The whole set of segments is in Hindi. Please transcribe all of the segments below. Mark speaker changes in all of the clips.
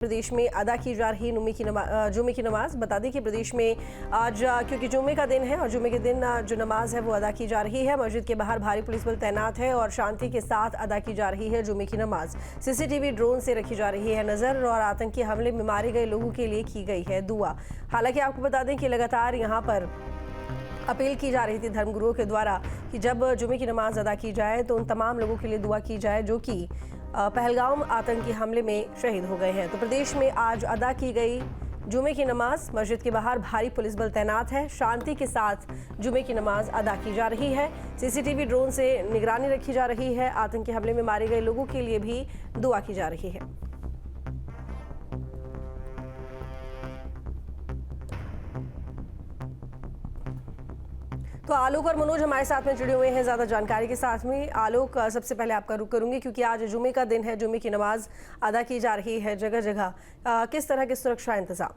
Speaker 1: प्रदेश में अदा की जा रही जुमे की नमाज। बता दें कि प्रदेश में आज क्योंकि जुमे का दिन है और जुमे के दिन जो नमाज है वो अदा की जा रही है। मस्जिद के बाहर भारी पुलिस बल तैनात है और शांति के साथ अदा की जा रही है जुमे की नमाज। सीसीटीवी ड्रोन से रखी जा रही है नजर और आतंकी हमले में मारे गए लोगों के लिए की गई है दुआ। हालांकि आपको बता दें कि लगातार यहाँ पर अपील की जा रही थी धर्मगुरुओं के द्वारा कि जब जुमे की नमाज अदा की जाए तो उन तमाम लोगों के लिए दुआ की जाए जो कि पहलगाम आतंकी हमले में शहीद हो गए हैं। तो प्रदेश में आज अदा की गई जुमे की नमाज। मस्जिद के बाहर भारी पुलिस बल तैनात है। शांति के साथ जुमे की नमाज अदा की जा रही है। सीसीटीवी ड्रोन से निगरानी रखी जा रही है। आतंकी हमले में मारे गए लोगों के लिए भी दुआ की जा रही है। तो आलोक और मनोज हमारे साथ में जुड़े हुए हैं ज्यादा जानकारी के साथ में। आलोक, सबसे पहले आपका रुख करूंगी क्योंकि आज जुमे का दिन है, जुमे की नमाज अदा की जा रही है जगह जगह। किस तरह के सुरक्षा इंतजाम?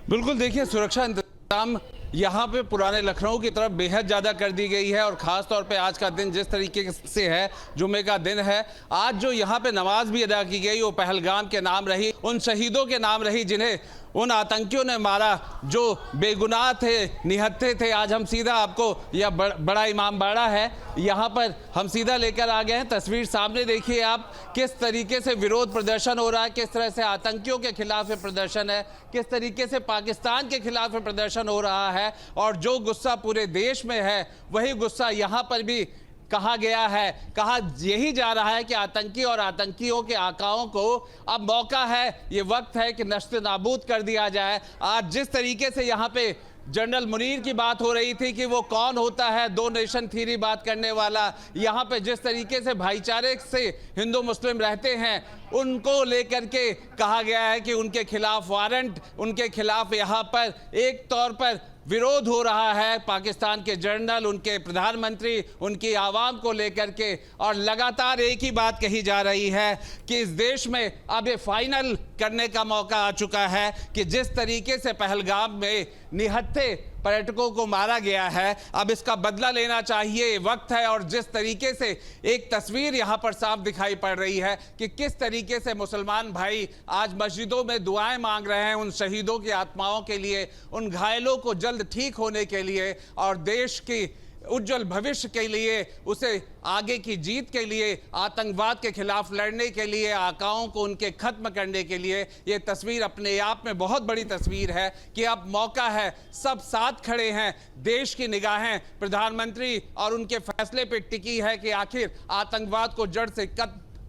Speaker 2: बिल्कुल, देखिए सुरक्षा इंतजाम यहाँ पे पुराने लखनऊ की तरफ बेहद ज़्यादा कर दी गई है और ख़ास तौर पे आज का दिन जिस तरीके से है, जुमे का दिन है, आज जो यहाँ पे नमाज भी अदा की गई वो पहलगाम के नाम रही, उन शहीदों के नाम रही जिन्हें उन आतंकियों ने मारा, जो बेगुनाह थे, निहत्थे थे। आज हम सीधा आपको यह बड़ा इमामबाड़ा है, यहाँ पर हम सीधा लेकर आ गए हैं। तस्वीर सामने देखिए आप, किस तरीके से विरोध प्रदर्शन हो रहा है, किस तरह से आतंकियों के खिलाफ प्रदर्शन है, किस तरीके से पाकिस्तान के खिलाफ प्रदर्शन हो रहा है। और जो गुस्सा पूरे देश में है वही गुस्सा यहाँ पर भी कहा गया है। कहा यही जा रहा है कि आतंकी और आतंकियों के आकाओं को अब मौका है, ये वक्त है कि नष्ट नाबूद कर दिया जाए। आज जिस तरीके से यहाँ पे जनरल मुनीर की बात हो रही थी कि वो कौन होता है दो नेशन थ्योरी बात करने वाला, यहाँ पे जिस तरीके से भाईचारे से हिंदू मुस्लिम रहते हैं उनको लेकर के कहा गया है कि उनके खिलाफ वारंट, उनके खिलाफ यहाँ पर एक तौर पर विरोध हो रहा है पाकिस्तान के जनरल, उनके प्रधानमंत्री, उनकी आवाम को लेकर के। और लगातार एक ही बात कही जा रही है कि इस देश में अब ये फाइनल करने का मौका आ चुका है कि जिस तरीके से पहलगाम में निहत्थे पर्यटकों को मारा गया है, अब इसका बदला लेना चाहिए, वक्त है। और जिस तरीके से एक तस्वीर यहाँ पर साफ दिखाई पड़ रही है कि किस तरीके से मुसलमान भाई आज मस्जिदों में दुआएं मांग रहे हैं उन शहीदों की आत्माओं के लिए, उन घायलों को जल्द ठीक होने के लिए और देश की उज्जवल भविष्य के लिए, उसे आगे की जीत के लिए, आतंकवाद के खिलाफ लड़ने के लिए, आकाओं को उनके खत्म करने के लिए। ये तस्वीर अपने आप में बहुत बड़ी तस्वीर है कि अब मौका है, सब साथ खड़े हैं, देश की निगाहें प्रधानमंत्री और उनके फैसले पे टिकी है कि आखिर आतंकवाद को जड़ से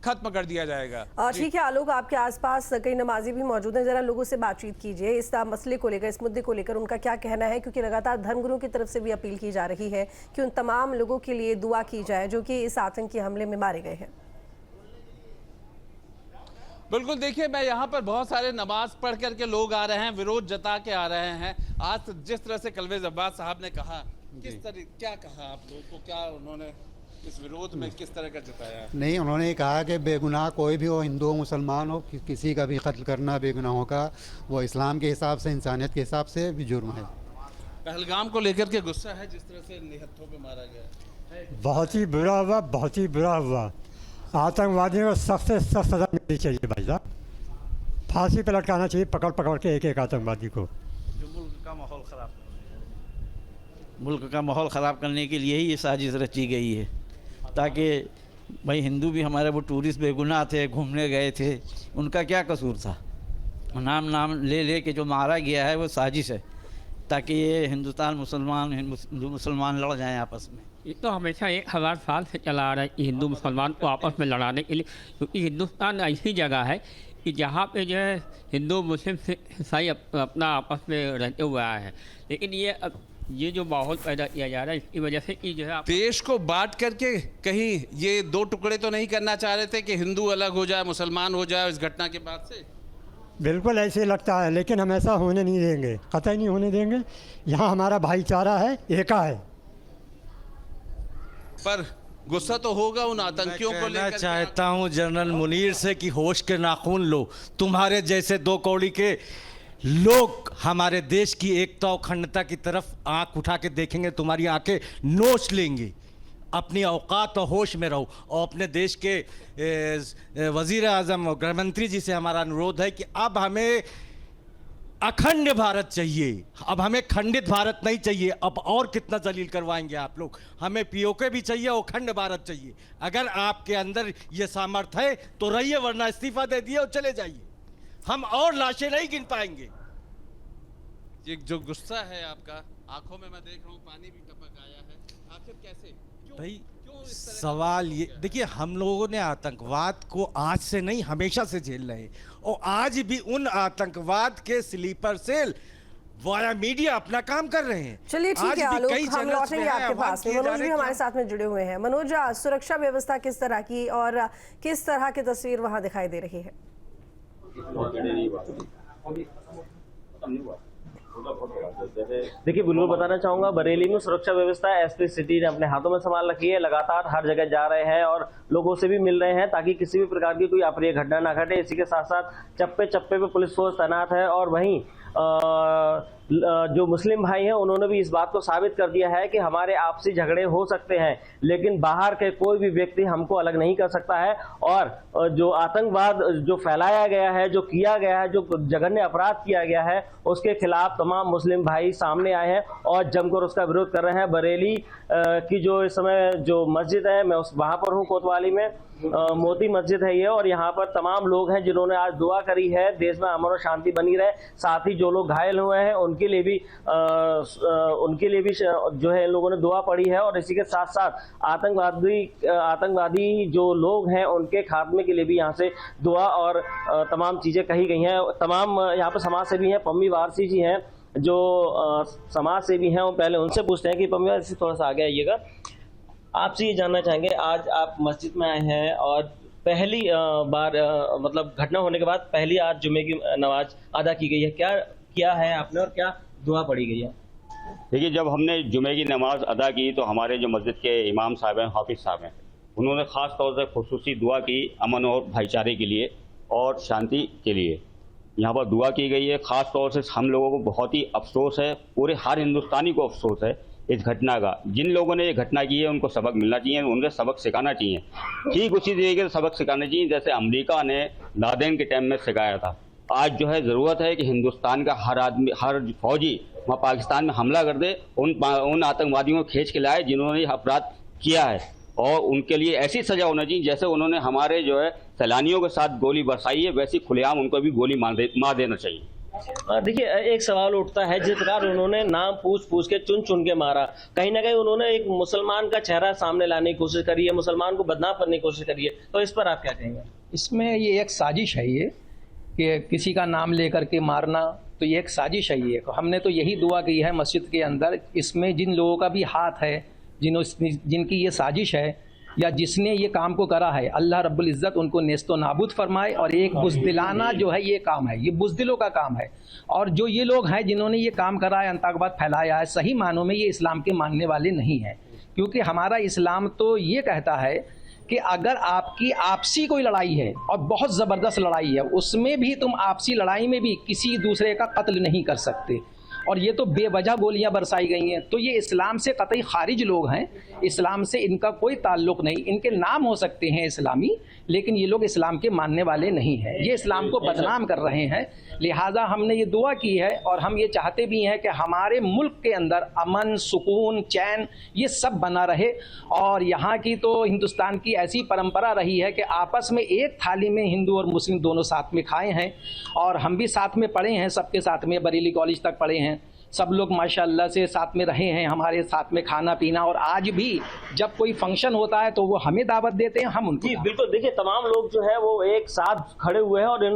Speaker 2: खत्म कर दिया जाएगा।
Speaker 1: ठीक है आलोक, आपके आसपास कई नमाजी भी मौजूद हैं, जरा लोगों से बातचीत कीजिए इस मसले को लेकर, इस मुद्दे को लेकर उनका क्या कहना है, क्योंकि लगातार धर्मगुरुओं की तरफ से भी अपील की जा रही है कि उन तमाम लोगों के लिए दुआ की जाए जो कि इस आतंकी हमले में मारे गए हैं।
Speaker 2: बिल्कुल, देखिए मैं यहाँ पर बहुत सारे नमाज पढ़ करके लोग आ रहे हैं, विरोध जता के आ रहे हैं। आज जिस तरह से कलवेज अब्बास साहब ने कहा, किस तरह क्या कहा आप लोगों को, क्या उन्होंने इस विरोध में किस तरह का जताया?
Speaker 3: नहीं, उन्होंने कहा कि बेगुनाह कोई भी हो, हिंदू हो मुसलमान हो, किसी का भी कत्ल करना बेगुनाहों का वो इस्लाम के हिसाब से, इंसानियत के हिसाब से भी जुर्म है।
Speaker 2: पहलगाम को लेकर के गुस्सा है जिस तरह से निहत्थों पे मारा गया,
Speaker 4: बहुत ही बुरा हुआ, बहुत ही बुरा हुआ। आतंकवादियों को सख्त से सख्त सजा मिलनी चाहिए भाई साहब, फांसी पे लटकाना चाहिए पकड़ पकड़ के एक एक आतंकवादी को।
Speaker 5: जो मुल्क का माहौल ख़राब करने के लिए ही ये साजिश रची गई है, ताकि भाई हिंदू भी हमारे वो टूरिस्ट बेगुनाह थे, घूमने गए थे, उनका क्या कसूर था? नाम ले के जो मारा गया है वो साजिश है ताकि ये हिंदुस्तान मुसलमान लड़ जाएं आपस में।
Speaker 6: ये तो हमेशा 1000 साल से चला आ रहा है कि हिंदू मुसलमान को आपस में लड़ाने के लिए, क्योंकि हिंदुस्तान ऐसी जगह है कि जहाँ पे जो है हिंदू मुस्लिम ईसाई अपना आपस में रहते हुए आए हैं। लेकिन ये जो माहौल पैदा किया जा रहा है इसकी वजह से कि जो है
Speaker 2: देश को बांट करके कहीं ये दो टुकड़े तो नहीं करना चाह रहे थे कि हिंदू अलग हो जाए, मुसलमान हो जाए इस घटना के बाद से?
Speaker 4: बिल्कुल ऐसे लगता है, लेकिन हम ऐसा होने नहीं देंगे, कतई नहीं होने देंगे। यहाँ हमारा भाईचारा है, एका है।
Speaker 2: पर गुस्सा तो होगा उन आतंकियों को लेकर।
Speaker 7: चाहता हूँ जनरल मुनीर से कि होश के नाखून लो, तुम्हारे जैसे दो कौड़ी के लोग हमारे देश की एकता और अखंडता की तरफ आंख उठा के देखेंगे, तुम्हारी आंखें नोच लेंगे। अपनी औकात और होश में रहो। और अपने देश के वज़ीर आज़म और गृह मंत्री जी से हमारा अनुरोध है कि अब हमें अखंड भारत चाहिए, अब हमें खंडित भारत नहीं चाहिए। अब और कितना जलील करवाएंगे आप लोग? हमें पीओके भी चाहिए और अखंड भारत चाहिए। अगर आपके अंदर ये सामर्थ्य है तो रहिए, वरना इस्तीफा दे दिए और चले जाइए। हम और लाशें नहीं गिन पाएंगे।
Speaker 2: ये जो गुस्सा है आपका, आंखों में मैं देख रहा हूँ पानी भी टपक आया है, आखिर कैसे?
Speaker 7: भाई सवाल ये देखिए, हम लोगों ने आतंकवाद को आज से नहीं हमेशा से झेल रहे हैं, और आज भी उन आतंकवाद के स्लीपर सेल वाया मीडिया अपना काम कर रहे हैं।
Speaker 1: चलिए ठीक है आलोक, हम लौटेंगे आपके पास में। मनोज भी हमारे साथ में जुड़े हुए हैं। मनोज, सुरक्षा व्यवस्था किस तरह की और किस तरह की तस्वीर वहां दिखाई दे रही है?
Speaker 8: देखिए, बिल्कुल बताना चाहूंगा, बरेली में सुरक्षा व्यवस्था एसपी सिटी ने अपने हाथों में संभाल रखी है। लगातार हर जगह जा रहे हैं और लोगों से भी मिल रहे हैं ताकि किसी भी प्रकार की कोई अप्रिय घटना ना घटे। इसी के साथ साथ चप्पे चप्पे पे पुलिस फोर्स तैनात है। और वहीं जो मुस्लिम भाई हैं उन्होंने भी इस बात को साबित कर दिया है कि हमारे आपसी झगड़े हो सकते हैं, लेकिन बाहर के कोई भी व्यक्ति हमको अलग नहीं कर सकता है। और जो आतंकवाद जो फैलाया गया है, जो किया गया है, जो जघन्य अपराध किया गया है, उसके खिलाफ तमाम मुस्लिम भाई सामने आए हैं और जमकर उसका विरोध कर रहे हैं। बरेली की जो इस समय जो मस्जिद है, मैं वहां पर हूँ, कोतवाली में मोती मस्जिद है ये, और यहाँ पर तमाम लोग हैं जिन्होंने आज दुआ करी है देश में अमन और शांति बनी रहे। साथ ही जो लोग घायल हुए हैं उनके लिए भी जो है इन लोगों ने दुआ पड़ी है। और इसी के साथ साथ आतंकवादी जो लोग हैं उनके खात्मे के लिए भी यहाँ से दुआ और तमाम चीजें कही गई हैं। तमाम यहाँ पर समाज सेवी हैं, पम्मी वारसी जी हैं जो समाज सेवी हैं। पहले उनसे पूछते हैं कि पम्मी वारसी, थोड़ा सा आगे आइएगा, आपसे ये जानना चाहेंगे, आज आप मस्जिद में आए हैं और पहली बार मतलब घटना होने के बाद पहली आज जुमे की नमाज अदा की गई है, क्या किया है आपने और क्या दुआ पढ़ी गई है?
Speaker 9: देखिए, जब हमने जुमे की नमाज अदा की तो हमारे जो मस्जिद के इमाम साहब हैं, हाफिज साहब हैं, उन्होंने ख़ास तौर से खुसूसी दुआ की अमन और भाईचारे के लिए और शांति के लिए। यहाँ पर दुआ की गई है। ख़ास तौर से हम लोगों को बहुत ही अफसोस है, पूरे हर हिंदुस्तानी को अफसोस है इस घटना का। जिन लोगों ने ये घटना की है उनको सबक मिलना चाहिए, उन्हें सबक सिखाना चाहिए। ठीक उसी तरीके से सबक सिखाना चाहिए जैसे अमेरिका ने लादेन के टाइम में सिखाया था। आज जो है ज़रूरत है कि हिंदुस्तान का हर आदमी, हर फौजी वहाँ पाकिस्तान में हमला कर दे, उन आतंकवादियों को खींच के लाए जिन्होंने अपराध किया है, और उनके लिए ऐसी सज़ा होना चाहिए जैसे उन्होंने हमारे जो है सैलानियों के साथ गोली बरसाई है, वैसी खुलेआम उनको भी गोली मार देना चाहिए।
Speaker 8: देखिए, एक सवाल उठता है, जिस प्रकार उन्होंने नाम पूछ के चुन चुन के मारा, कहीं ना कहीं उन्होंने एक मुसलमान का चेहरा सामने लाने की कोशिश करी है, मुसलमान को बदनाम करने की कोशिश करी है, तो इस पर आप क्या कहेंगे?
Speaker 10: इसमें ये एक साजिश है, ये कि किसी का नाम लेकर के मारना, तो ये एक साजिश है। ये हमने तो यही दुआ की है मस्जिद के अंदर, इसमें जिन लोगों का भी हाथ है, जिनकी ये साजिश है या जिसने ये काम को करा है, अल्लाह रब्बुल इज़्ज़त उनको नेस्तो नाबूद फरमाए। और एक बुज़दिलाना जो है ये काम है, ये बुज़दिलों का काम है। और जो ये लोग हैं जिन्होंने ये काम करा है, आतंकवाद फैलाया है, सही मानों में ये इस्लाम के मानने वाले नहीं हैं। क्योंकि हमारा इस्लाम तो ये कहता है कि अगर आपकी आपसी कोई लड़ाई है और बहुत ज़बरदस्त लड़ाई है, उसमें भी तुम आपसी लड़ाई में भी किसी दूसरे का कत्ल नहीं कर सकते। और ये तो बेवजह गोलियां बरसाई गई हैं, तो ये इस्लाम से कतई खारिज लोग हैं, इस्लाम से इनका कोई ताल्लुक़ नहीं। इनके नाम हो सकते हैं इस्लामी, लेकिन ये लोग इस्लाम के मानने वाले नहीं हैं, ये इस्लाम को बदनाम कर रहे हैं। लिहाजा हमने ये दुआ की है और हम ये चाहते भी हैं कि हमारे मुल्क के अंदर अमन, सुकून, चैन ये सब बना रहे। और यहाँ की तो हिंदुस्तान की ऐसी परंपरा रही है कि आपस में एक थाली में हिंदू और मुस्लिम दोनों साथ में खाए हैं, और हम भी साथ में पढ़े हैं, सबके साथ में बरेली कॉलेज तक पढ़े हैं, सब लोग माशाल्लाह से साथ में रहे हैं, हमारे साथ में खाना पीना। और आज भी जब कोई फंक्शन होता है तो वो हमें दावत देते हैं, हम उनको।
Speaker 8: जी बिल्कुल, देखिए तमाम लोग जो है वो एक साथ खड़े हुए हैं और इन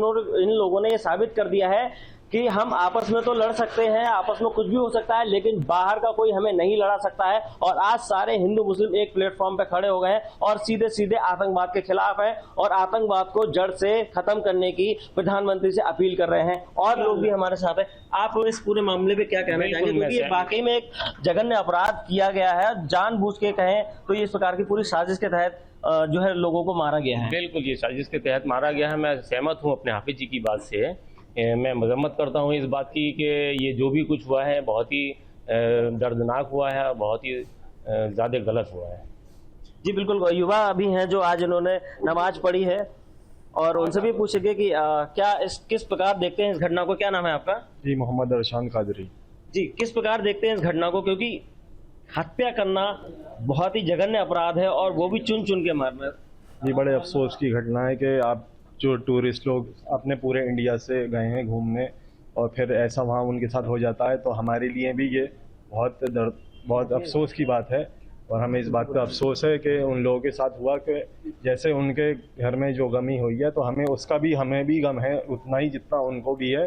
Speaker 8: लोगों ने ये साबित कर दिया है कि हम आपस में तो लड़ सकते हैं, आपस में कुछ भी हो सकता है, लेकिन बाहर का कोई हमें नहीं लड़ा सकता है। और आज सारे हिंदू मुस्लिम एक प्लेटफॉर्म पे खड़े हो गए हैं और सीधे सीधे आतंकवाद के खिलाफ हैं और आतंकवाद को जड़ से खत्म करने की प्रधानमंत्री से अपील कर रहे हैं। और लोग भी हमारे साथ हैं, आप इस पूरे मामले पे क्या कहना चाहेंगे? क्योंकि ये वाकई में एक जघन्य अपराध किया गया है, जानबूझ के कहें तो इस प्रकार की पूरी साजिश के तहत जो है लोगों को मारा गया है।
Speaker 11: बिल्कुल, ये साजिश के तहत मारा गया है। मैं सहमत हूँ अपने हाफिज जी की बात से। मैं मजम्मत करता हूँ इस बात की कि ये जो भी कुछ हुआ है बहुत ही दर्दनाक हुआ है, बहुत ही ज़्यादा गलत हुआ है।
Speaker 8: जी बिल्कुल, युवा अभी हैं जो आज इन्होंने नमाज पढ़ी है और उनसे भी पूछेंगे कि किस प्रकार देखते हैं इस घटना को। क्या नाम है आपका?
Speaker 12: जी मोहम्मद अरशान कादरी।
Speaker 8: जी, किस प्रकार देखते हैं इस घटना को, क्योंकि हत्या करना बहुत ही जघन्य अपराध है और वो भी चुन चुन के मारना।
Speaker 12: ये बड़े अफसोस की घटना है कि आप जो टूरिस्ट लोग अपने पूरे इंडिया से गए हैं घूमने और फिर ऐसा वहाँ उनके साथ हो जाता है, तो हमारे लिए भी ये बहुत अफसोस की बात है। और हमें इस बात का अफसोस है कि उन लोगों के साथ हुआ कि जैसे उनके घर में जो गमी हुई है तो हमें भी गम है उतना ही जितना उनको भी है।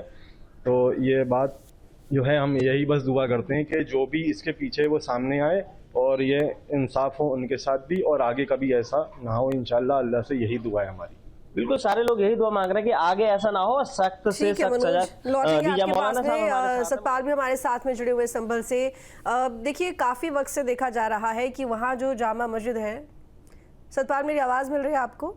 Speaker 12: तो ये बात जो है हम यही बस दुआ करते हैं कि जो भी इसके पीछे वो सामने आए और ये इंसाफ हो उनके साथ भी और आगे कभी ऐसा ना हो, इंशाल्लाह अल्लाह से यही दुआ है हमारी।
Speaker 8: बिल्कुल, सारे लोग यही दुआ मांग रहे हैं कि आगे ऐसा ना हो, सख्त से सख्त सजा दी जाए। मौलाना साहब,
Speaker 1: सतपाल भी हमारे साथ में जुड़े हुए संभल से। देखिए काफी वक्त से देखा जा रहा है कि वहाँ जो जामा मस्जिद है, सतपाल मेरी आवाज मिल रही है आपको?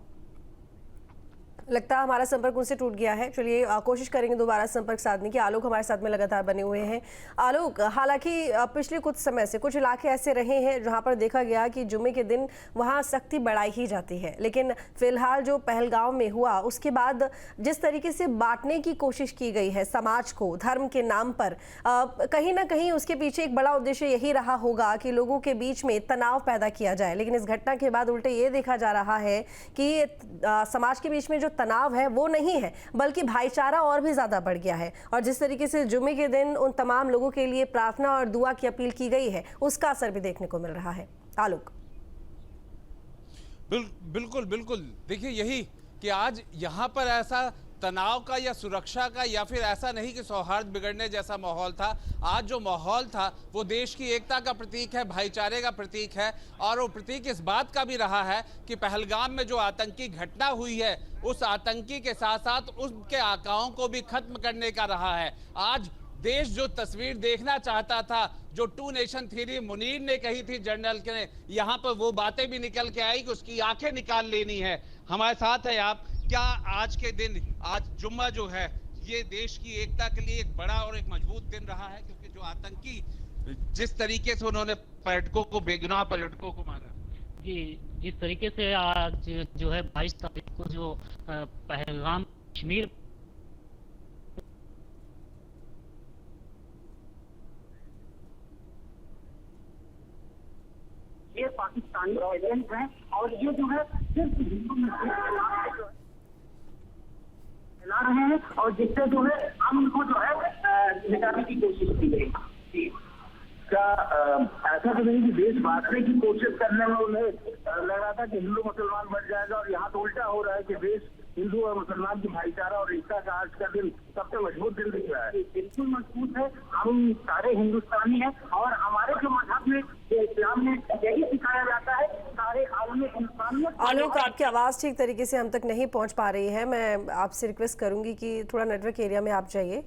Speaker 1: लगता है हमारा संपर्क उनसे टूट गया है। चलिए कोशिश करेंगे दोबारा संपर्क साधने की। आलोक हमारे साथ में लगातार बने हुए हैं। आलोक, हालांकि पिछले कुछ समय से कुछ इलाके ऐसे रहे हैं जहां पर देखा गया कि जुमे के दिन वहां सख्ती बढ़ाई ही जाती है, लेकिन फिलहाल जो पहलगांव में हुआ उसके बाद जिस तरीके से बांटने की कोशिश की गई है समाज को धर्म के नाम पर, कहीं ना कहीं उसके पीछे एक बड़ा उद्देश्य यही रहा होगा कि लोगों के बीच में तनाव पैदा किया जाए। लेकिन इस घटना के बाद उल्टे ये देखा जा रहा है कि समाज के बीच में जो तनाव है वो नहीं है बल्कि भाईचारा और भी ज्यादा बढ़ गया है। और जिस तरीके से जुमे के दिन उन तमाम लोगों के लिए प्रार्थना और दुआ की अपील की गई है उसका असर भी देखने को मिल रहा है। आलोक।
Speaker 2: बिल्कुल बिल्कुल, देखिए यही कि आज यहाँ पर ऐसा तनाव का या सुरक्षा का या फिर ऐसा नहीं कि सौहार्द बिगड़ने जैसा माहौल था। आज जो माहौल था वो देश की एकता का प्रतीक है, भाईचारे का प्रतीक है और वो प्रतीक इस बात का भी रहा है कि पहलगाम में जो आतंकी घटना हुई है उस आतंकी के साथ साथ उसके आकाओं को भी खत्म करने का रहा है। आज देश जो तस्वीर देखना चाहता था, जो टू नेशन थ्योरी मुनीर ने कही थी जनरल के, यहाँ पर वो बातें भी निकल के आई कि उसकी आंखें निकाल लेनी है। हमारे साथ है आप, क्या आज के दिन, आज जुम्मा जो है ये देश की एकता के लिए एक बड़ा और एक मजबूत दिन रहा है, क्योंकि जो आतंकी जिस तरीके से उन्होंने पर्यटकों को, बेगुनाह पर्यटकों को मारा।
Speaker 13: जी, जिस तरीके से आज जो है 22 तारीख को जो पहलगाम कश्मीर ये पाकिस्तानी एजेंट हैं और ये जो है सिर्फ हिंदू मुस्लिम फैला रहे हैं और जिससे जो है हम उनको जो है मिटाने की कोशिश की गई। क्या ऐसा तो नहीं कि देश बांटने की कोशिश करने में उन्हें लग रहा था कि हिंदू मुसलमान बढ़ जाएगा और यहाँ तो उल्टा हो रहा है कि देश हिंदू और मुसलमान की भाईचारा और एकता का आज का दिन सबसे मजबूत दिन दिख रहा है। बिल्कुल मजबूत है, हम सारे हिंदुस्तानी हैं और हमारे जो मजहब में इस्लाम में यही सिखाया जाता है सारे आलम इंसानियत।
Speaker 1: आलोक, आपकी आवाज़ ठीक तरीके से हम तक नहीं पहुंच पा रही है। मैं आपसे रिक्वेस्ट करूंगी कि थोड़ा नेटवर्क एरिया में आप जाइए।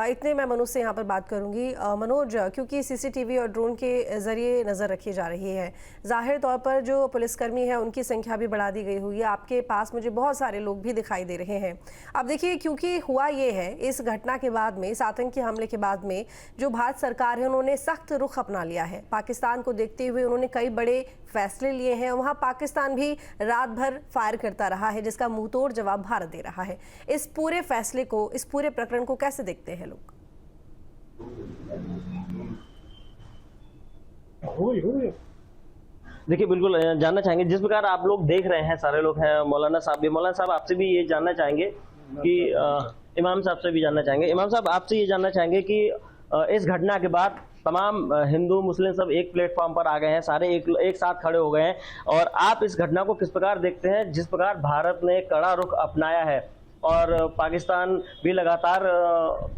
Speaker 1: इतने मैं मनोज से यहाँ पर बात करूंगी। मनोज, क्योंकि सीसीटीवी और ड्रोन के जरिए नज़र रखी जा रही है, जाहिर तौर पर जो पुलिसकर्मी है उनकी संख्या भी बढ़ा दी गई हुई है। आपके पास मुझे बहुत सारे लोग भी दिखाई दे रहे हैं। अब देखिए, क्योंकि हुआ ये है, इस घटना के बाद में, इस आतंकी हमले के बाद में जो भारत सरकार है उन्होंने सख्त रुख अपना लिया है। पाकिस्तान को देखते हुए उन्होंने कई बड़े फैसले लिए हैं। वहाँ पाकिस्तान भी रात भर फायर करता रहा है जिसका मुंहतोड़ जवाब भारत दे रहा है। इस पूरे फैसले को, इस पूरे प्रकरण को कैसे देखते हैं लोग?
Speaker 8: देखिए बिल्कुल जानना चाहेंगे, जिस प्रकार आप लोग देख रहे हैं, सारे लोग हैं, मौलाना साहब भी, मौलाना साहब आपसे भी ये जानना चाहेंगे कि इमाम साहब से भी जानना चाहेंगे, इमाम साहब आपसे ये जानना चाहेंगे कि इस घटना के बाद तमाम हिंदू मुस्लिम सब एक प्लेटफॉर्म पर आ गए हैं, सारे एक साथ खड़े हो गए हैं, और आप इस घटना को किस प्रकार देखते हैं? जिस प्रकार भारत ने कड़ा रुख अपनाया है और पाकिस्तान भी लगातार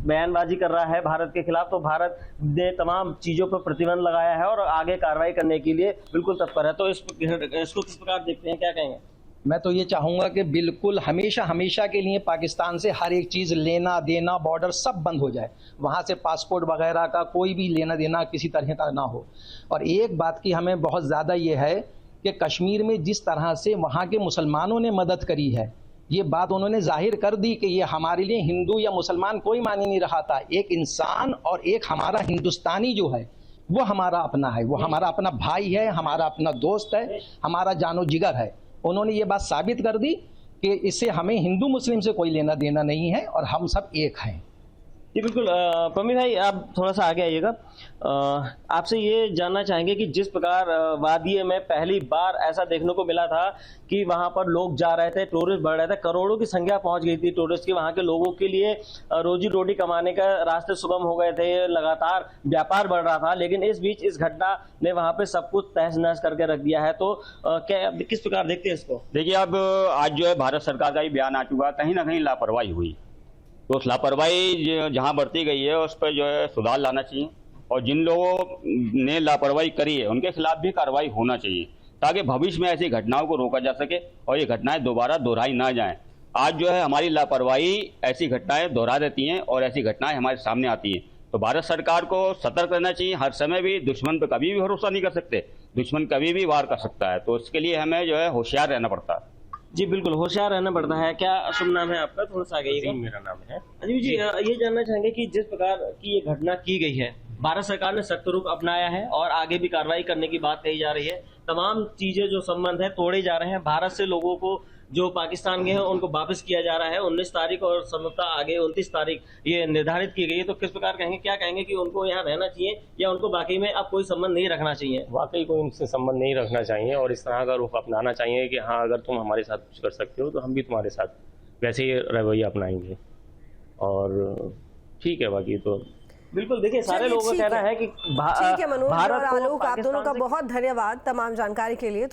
Speaker 8: बयानबाजी कर रहा है भारत के खिलाफ, तो भारत ने तमाम चीज़ों पर प्रतिबंध लगाया है और आगे कार्रवाई करने के लिए बिल्कुल तत्पर है, तो इसको किस प्रकार देखते हैं, क्या कहेंगे?
Speaker 10: मैं तो ये चाहूँगा कि बिल्कुल हमेशा के लिए पाकिस्तान से हर एक चीज़ लेना देना, बॉर्डर सब बंद हो जाए, वहाँ से पासपोर्ट वगैरह का कोई भी लेना देना किसी तरह का ना हो। और एक बात की हमें बहुत ज़्यादा ये है कि कश्मीर में जिस तरह से वहाँ के मुसलमानों ने मदद करी है, ये बात उन्होंने जाहिर कर दी कि ये हमारे लिए हिंदू या मुसलमान कोई मानी नहीं रहा था, एक इंसान और एक हमारा हिंदुस्तानी जो है वो हमारा अपना है, वो हमारा अपना भाई है, हमारा अपना दोस्त है, हमारा जानो जिगर है। उन्होंने ये बात साबित कर दी कि इससे हमें हिंदू मुस्लिम से कोई लेना देना नहीं है और हम सब एक हैं।
Speaker 8: जी बिल्कुल। पम्मी भाई आप थोड़ा सा आगे आइएगा। आपसे ये जानना चाहेंगे कि जिस प्रकार वादिये में पहली बार ऐसा देखने को मिला था कि वहां पर लोग जा रहे थे, टूरिस्ट बढ़ रहे थे, करोड़ों की संख्या पहुंच गई थी टूरिस्ट की, वहां के लोगों के लिए रोजी रोटी कमाने का रास्ते सुगम हो गए थे, लगातार व्यापार बढ़ रहा था, लेकिन इस बीच इस घटना ने वहां पे सब कुछ तहस नहस करके रख दिया है। तो क्या किस प्रकार देखते हैं इसको?
Speaker 9: देखिए, अब आज जो है भारत सरकार का ही बयान आ चुका, कहीं ना कहीं लापरवाही हुई, तो उस लापरवाही जहां बरती गई है उस पर जो है सुधार लाना चाहिए, और जिन लोगों ने लापरवाही करी है उनके खिलाफ भी कार्रवाई होना चाहिए, ताकि भविष्य में ऐसी घटनाओं को रोका जा सके और ये घटनाएं दोबारा दोहराई ना जाएं। आज जो है हमारी लापरवाही ऐसी घटनाएं दोहरा देती हैं और ऐसी घटनाएं हमारे सामने आती हैं, तो भारत सरकार को सतर्क रहना चाहिए। हर समय भी दुश्मन पर कभी भी भरोसा नहीं कर सकते, दुश्मन कभी भी वार कर सकता है, तो इसके लिए हमें जो है होशियार रहना पड़ता है।
Speaker 8: जी बिल्कुल, होशियार रहना पड़ता है। क्या शुभ नाम है आपका? थोड़ा सा आगे।
Speaker 11: मेरा नाम है
Speaker 8: अजीब जी, ये जानना चाहेंगे कि जिस प्रकार की ये घटना की गई है, भारत सरकार ने सख्त रुख अपनाया है और आगे भी कार्रवाई करने की बात कही जा रही है। तमाम चीजें जो संबंध है तोड़े जा रहे हैं। भारत से लोगों को जो पाकिस्तान गए हैं उनको वापस किया जा रहा है। 19 तारीख और संभवतः आगे 29 तारीख ये निर्धारित की गई है। तो किस प्रकार कहेंगे, क्या कहेंगे कि उनको यहाँ रहना चाहिए या उनको बाकी में अब कोई संबंध नहीं रखना चाहिए?
Speaker 11: वाकई कोई उनसे संबंध नहीं रखना चाहिए और इस तरह का रुख अपनाना चाहिए कि हाँ, अगर तुम हमारे साथ कुछ कर सकते हो तो हम भी तुम्हारे साथ वैसे ही रवैया अपनाएंगे। और ठीक है, बाकी तो
Speaker 8: बिल्कुल। देखिए, सारे लोगों का कहना है कि
Speaker 1: ठीक है मनोज और
Speaker 8: भारत को
Speaker 1: आलोक, आप दोनों का
Speaker 8: पाकिस्तान से
Speaker 1: बहुत धन्यवाद तमाम जानकारी के लिए।